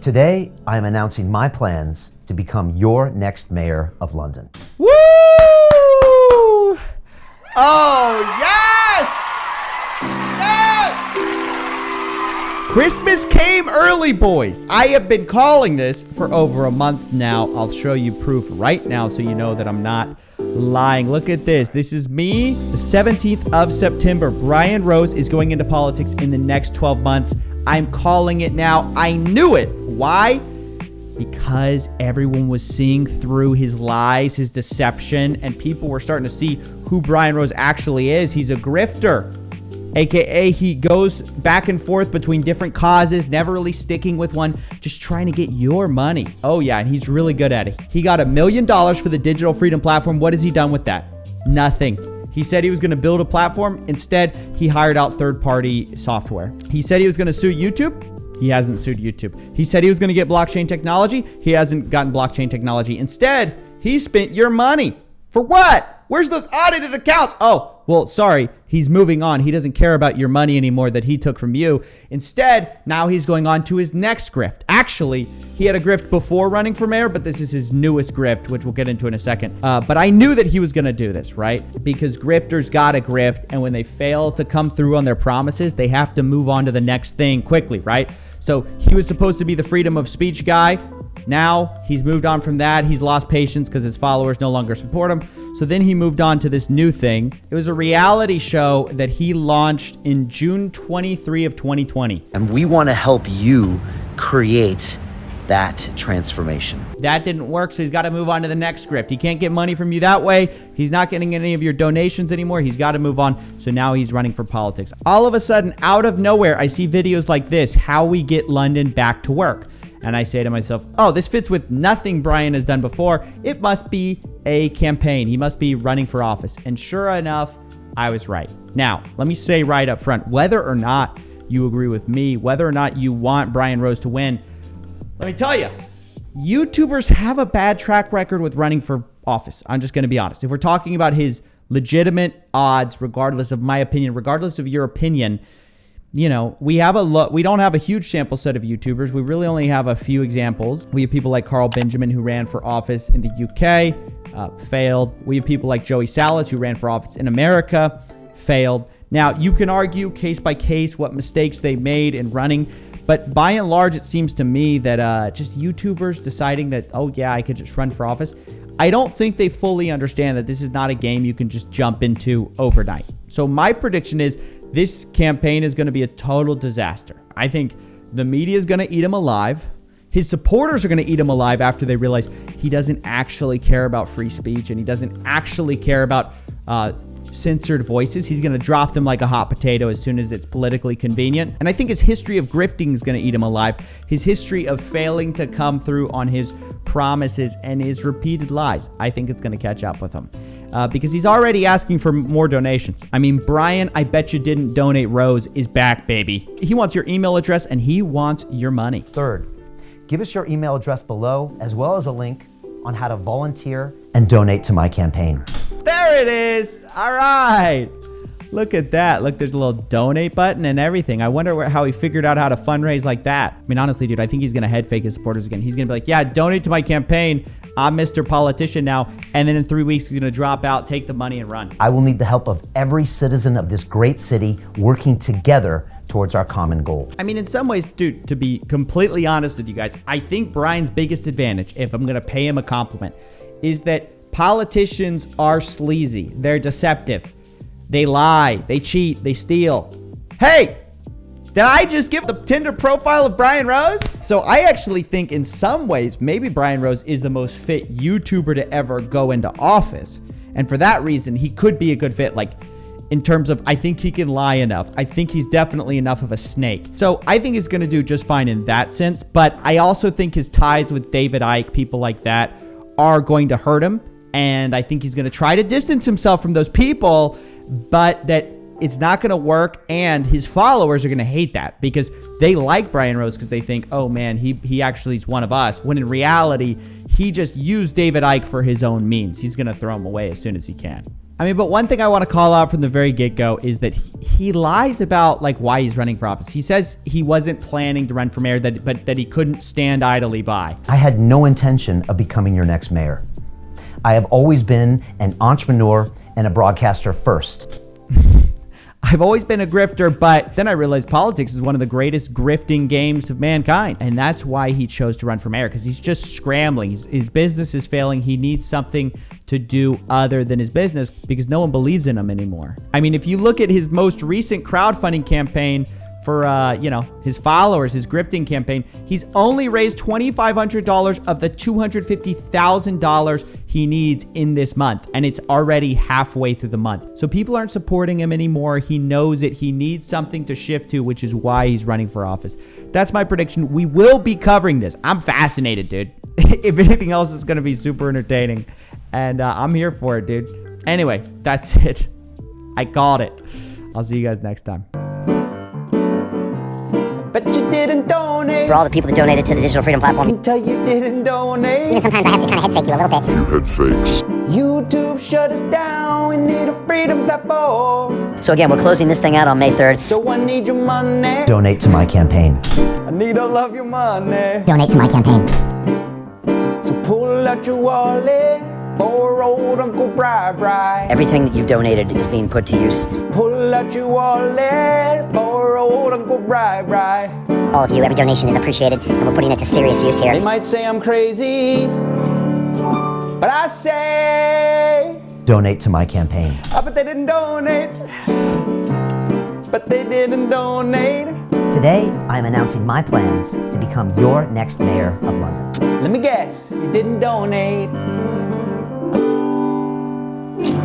Today, I am announcing my plans to become your next mayor of London. Woo! Oh, yes! Yes! Christmas came early, boys. I have been calling this for over a month now. I'll show you proof right now so you know that I'm not lying. Look at this. This is me. The 17th of September. Brian Rose is going into politics in the next 12 months. I'm calling it now. I knew it. Why? Because everyone was seeing through his lies, his deception, and people were starting to see who Brian Rose actually is. He's a grifter, aka he goes back and forth between different causes, never really sticking with one, just trying to get your money. Oh yeah, and he's really good at it. He got $1 million for the Digital Freedom Platform. What has he done with that? Nothing. He said he was going to build a platform. Instead, he hired out third-party software. He said he was going to sue YouTube. He hasn't sued YouTube. He said he was going to get blockchain technology. He hasn't gotten blockchain technology. Instead, he spent your money. For what? Where's those audited accounts? Oh, well, sorry. He's moving on. He doesn't care about your money anymore that he took from you. Instead, now he's going on to his next grift. Actually, he had a grift before running for mayor, but this is his newest grift, which we'll get into in a second. But I knew that he was going to do this, right? Because grifters got a grift, and when they fail to come through on their promises, they have to move on to the next thing quickly, right? So he was supposed to be the freedom of speech guy. Now he's moved on from that. He's lost patience because his followers no longer support him. So then he moved on to this new thing. It was a reality show that he launched in June 23 of 2020. And we want to help you create that transformation. That didn't work, so he's got to move on to the next grift. He can't get money from you that way. He's not getting any of your donations anymore. He's got to move on. So now he's running for politics. All of a sudden, out of nowhere, I see videos like this, how we get London back to work. And I say to myself, oh, this fits with nothing Brian has done before. It must be a campaign. He must be running for office. And sure enough, I was right. Now, let me say right up front, whether or not you agree with me, whether or not you want Brian Rose to win, let me tell you, YouTubers have a bad track record with running for office. I'm just going to be honest. If we're talking about his legitimate odds, regardless of my opinion, regardless of your opinion, you know, we don't have a huge sample set of YouTubers. We really only have a few examples. We have people like Carl Benjamin, who ran for office in the UK, failed. We have people like Joey Salas, who ran for office in America, failed. Now, you can argue case by case what mistakes they made in running, but by and large, it seems to me that just YouTubers deciding that, oh yeah, I could just run for office, I don't think they fully understand that this is not a game you can just jump into overnight. So my prediction is this campaign is going to be a total disaster. I think the media is going to eat him alive. His supporters are going to eat him alive after they realize he doesn't actually care about free speech and he doesn't actually care about censored voices. He's going to drop them like a hot potato as soon as it's politically convenient. And I think his history of grifting is going to eat him alive. His history of failing to come through on his promises and his repeated lies, I think it's going to catch up with him. Because he's already asking for more donations. I mean, Brian, I bet you didn't donate Rose is back, baby. He wants your email address and he wants your money. Third, give us your email address below, as well as a link on how to volunteer and donate to my campaign. There it is. All right. Look at that. Look, there's a little donate button and everything. I wonder how he figured out how to fundraise like that. I mean, honestly, dude, I think he's going to head fake his supporters again. He's going to be like, yeah, donate to my campaign. I'm Mr. Politician now. And then in 3 weeks, he's going to drop out, take the money and run. I will need the help of every citizen of this great city working together towards our common goal. I mean, in some ways, dude, to be completely honest with you guys, I think Brian's biggest advantage, if I'm going to pay him a compliment, is that politicians are sleazy. They're deceptive. They lie, they cheat, they steal. Hey, did I just give the Tinder profile of Brian Rose? So I actually think in some ways, maybe Brian Rose is the most fit YouTuber to ever go into office. And for that reason, he could be a good fit. Like in terms of, I think he can lie enough. I think he's definitely enough of a snake. So I think he's going to do just fine in that sense. But I also think his ties with David Icke, people like that, are going to hurt him. And I think he's going to try to distance himself from those people, but that it's not going to work. And his followers are going to hate that because they like Brian Rose because they think, oh man, he actually is one of us. When in reality, he just used David Icke for his own means. He's going to throw him away as soon as he can. I mean, but one thing I want to call out from the very get-go is that he lies about like why he's running for office. He says he wasn't planning to run for mayor, but that he couldn't stand idly by. I had no intention of becoming your next mayor. I have always been an entrepreneur and a broadcaster first. I've always been a grifter, but then I realized politics is one of the greatest grifting games of mankind. And that's why he chose to run for mayor, because he's just scrambling. His business is failing. He needs something to do other than his business because no one believes in him anymore. I mean, if you look at his most recent crowdfunding campaign for, his followers, his grifting campaign, he's only raised $2,500 of the $250,000 he needs in this month. And it's already halfway through the month. So people aren't supporting him anymore. He knows it. He needs something to shift to, which is why he's running for office. That's my prediction. We will be covering this. I'm fascinated, dude. If anything else, it's going to be super entertaining. And I'm here for it, dude. Anyway, that's it. I called it. I'll see you guys next time. But you didn't donate. For all the people that donated to the digital freedom platform. Can tell you didn't donate. Even sometimes I have to kind of head fake you a little bit. You head fakes. YouTube shut us down. We need a freedom platform. So again, we're closing this thing out on May 3rd. So I need your money. Donate to my campaign. I need all of your money. Donate to my campaign. So pull out your wallet for old Uncle Bri. Everything that you've donated is being put to use. Pull out your wallet for old Uncle Bri. All of you, every donation is appreciated, and we're putting it to serious use They here. might say I'm crazy, but I say, Donate to my campaign. but they didn't donate. But they didn't donate. Today, I am announcing my plans to become your next mayor of London. Let me guess, you didn't donate.